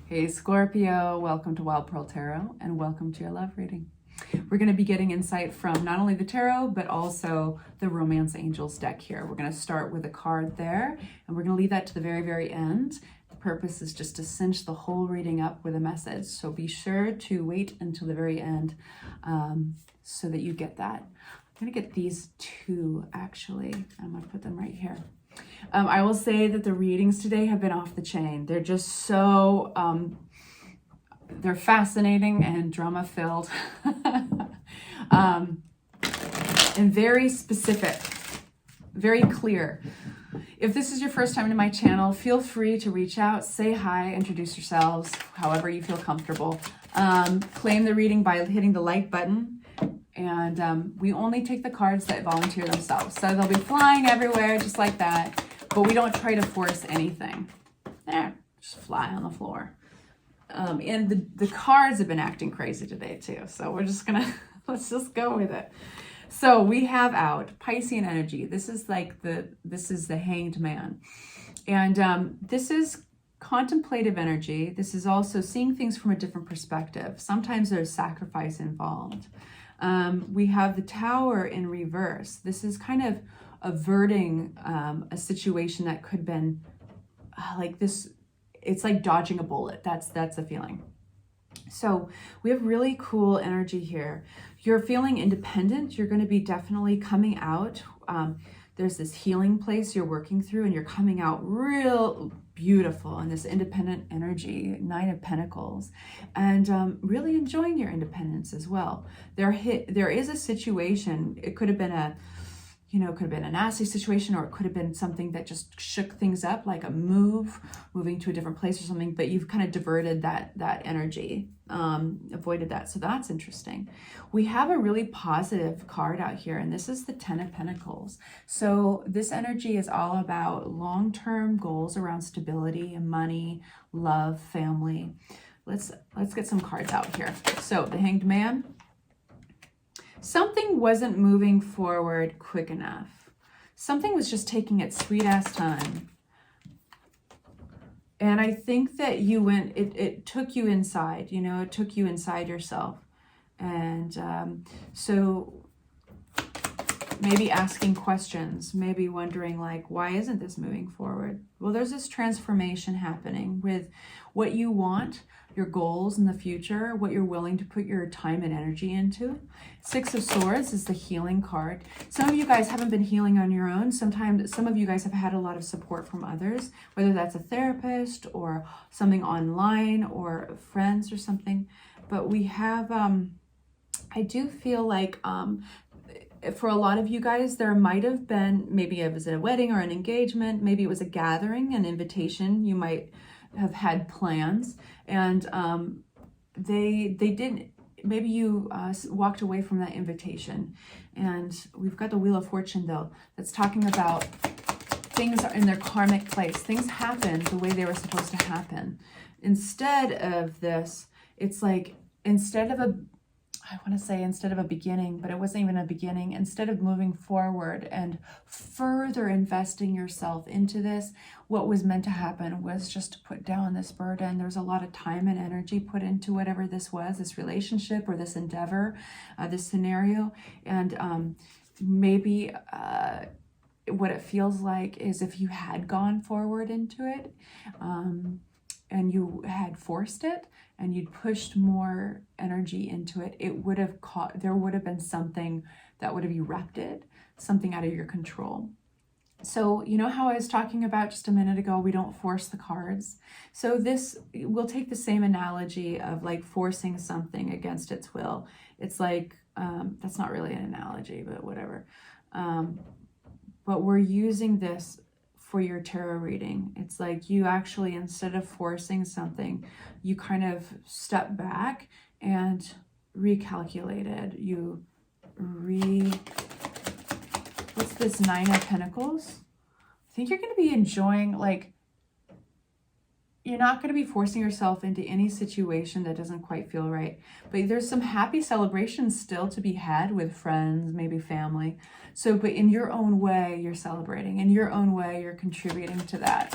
Hey Scorpio, welcome to Wild Pearl Tarot and welcome to your love reading. We're going to be getting insight from not only the tarot, but also the Romance Angels deck here. We're going to start with a card there, and we're going to leave that to the very, very end. The purpose is just to cinch the whole reading up with a message. So be sure to wait until the very end so that you get that. I'm going to get these two, actually. I'm going to put them right here. I will say that the readings today have been off the chain. They're just so, they're fascinating and drama-filled and very specific, very clear. If this is your first time to my channel, feel free to reach out, say hi, introduce yourselves, however you feel comfortable. Claim the reading by hitting the like button. And we only take the cards that volunteer themselves. So they'll be flying everywhere just like that. But we don't try to force anything. Just fly on the floor. And the cards have been acting crazy today too. So we're just gonna, let's just go with it. So we have out Piscean energy. This is like this is the Hanged Man. And this is contemplative energy. This is also seeing things from a different perspective. Sometimes there's sacrifice involved. We have the Tower in reverse. This is kind of averting a situation that could have been like this. It's like dodging a bullet. That's the feeling. So we have really cool energy here. You're feeling independent. You're going to be definitely coming out. There's this healing place you're working through, and you're coming out real beautiful in this independent energy, Nine of Pentacles, and really enjoying your independence as well. There is a situation. It could have been it could have been a nasty situation, or it could have been something that just shook things up, like a moving to a different place or something, but you've kind of diverted that energy, avoided that. So that's interesting. We have a really positive card out here, and this is the Ten of Pentacles. So this energy is all about long-term goals around stability and money, love, family. Let's get some cards out here. So the Hanged Man. Something wasn't moving forward quick enough. Something was just taking its sweet ass time. And I think that it took you inside, it took you inside yourself. And so maybe asking questions, maybe wondering like, why isn't this moving forward? Well, there's this transformation happening with what you want, your goals in the future, what you're willing to put your time and energy into. Six of Swords is the healing card. Some of you guys haven't been healing on your own. Sometimes some of you guys have had a lot of support from others, whether that's a therapist or something online or friends or something. But we have, I do feel like for a lot of you guys, there might have been, maybe it was a wedding or an engagement, maybe it was a gathering, an invitation. You might have had plans, and they didn't, maybe you walked away from that invitation. And we've got the Wheel of Fortune though, that's talking about things are in their karmic place. Things happen the way they were supposed to happen. Instead of this, it's like, instead of a beginning, but it wasn't even a beginning. Instead of moving forward and further investing yourself into this, what was meant to happen was just to put down this burden. There's a lot of time and energy put into whatever this was, this relationship or this endeavor, this scenario. And maybe what it feels like is if you had gone forward into it and you had forced it, and you'd pushed more energy into it, there would have been something that would have erupted, something out of your control. So you know how I was talking about just a minute ago, we don't force the cards. So we'll take the same analogy of like forcing something against its will. It's like, that's not really an analogy, but whatever. But we're using this for your tarot reading. It's like you actually, instead of forcing something, you kind of step back and recalculated. What's this Nine of Pentacles? I think you're going to be enjoying, like, you're not going to be forcing yourself into any situation that doesn't quite feel right. But there's some happy celebrations still to be had with friends, maybe family. So, but in your own way, you're celebrating. In your own way, you're contributing to that.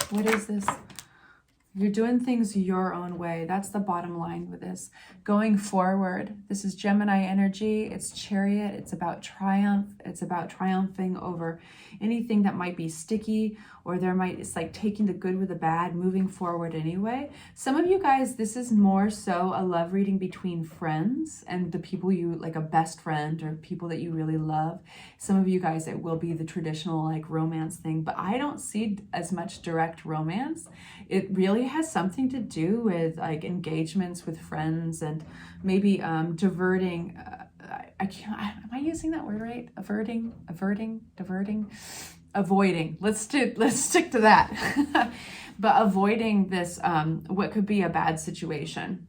What is this? You're doing things your own way. That's the bottom line with this. Going forward, this is Gemini energy. It's Chariot. It's about triumph. It's about triumphing over anything that might be sticky, or it's like taking the good with the bad, moving forward anyway. Some of you guys, this is more so a love reading between friends and the people you, like a best friend or people that you really love. Some of you guys, it will be the traditional like romance thing, but I don't see as much direct romance. It really has something to do with like engagements with friends and maybe diverting. I can't. Am I using that word right? Diverting. Avoiding. Let's stick to that. But avoiding this what could be a bad situation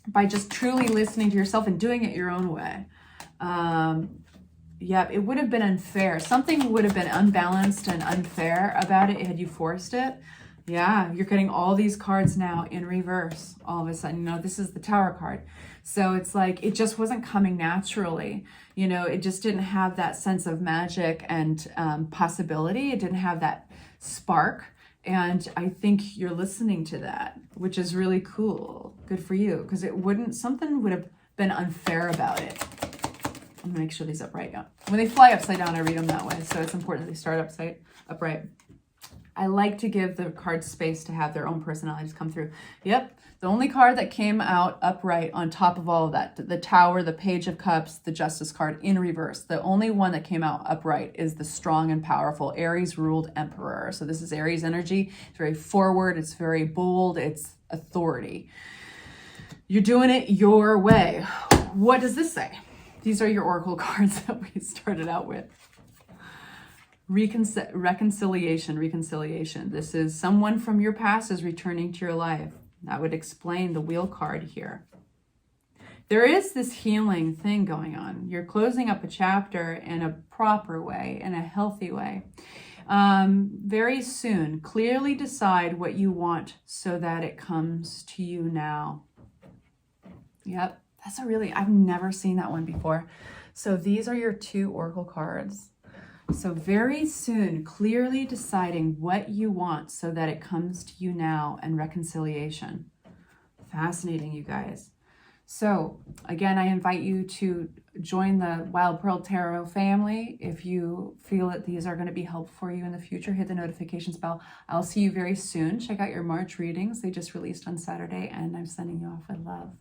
by just truly listening to yourself and doing it your own way. Yeah, it would have been unfair. Something would have been unbalanced and unfair about it had you forced it. Yeah, you're getting all these cards now in reverse all of a sudden. You know, this is the Tower card. So it's like, it just wasn't coming naturally. You know, it just didn't have that sense of magic and possibility. It didn't have that spark. And I think you're listening to that, which is really cool. Good for you. Because something would have been unfair about it. I'm gonna make sure these upright. Yeah. When they fly upside down, I read them that way. So it's important that they start upright. I like to give the cards space to have their own personalities come through. Yep, the only card that came out upright on top of all of that, the Tower, the Page of Cups, the Justice card in reverse. The only one that came out upright is the strong and powerful Aries ruled Emperor. So this is Aries energy. It's very forward. It's very bold. It's authority. You're doing it your way. What does this say? These are your oracle cards that we started out with. Reconciliation. This is someone from your past is returning to your life. That would explain the Wheel card here. There is this healing thing going on. You're closing up a chapter in a proper way, in a healthy way. Very soon, clearly decide what you want so that it comes to you now. Yep, I've never seen that one before. So these are your two oracle cards. So very soon, clearly deciding what you want so that it comes to you now, and reconciliation. Fascinating, you guys. So again, I invite you to join the Wild Pearl Tarot family. If you feel that these are going to be helpful for you in the future, hit the notifications bell. I'll see you very soon. Check out your March readings. They just released on Saturday, and I'm sending you off with love.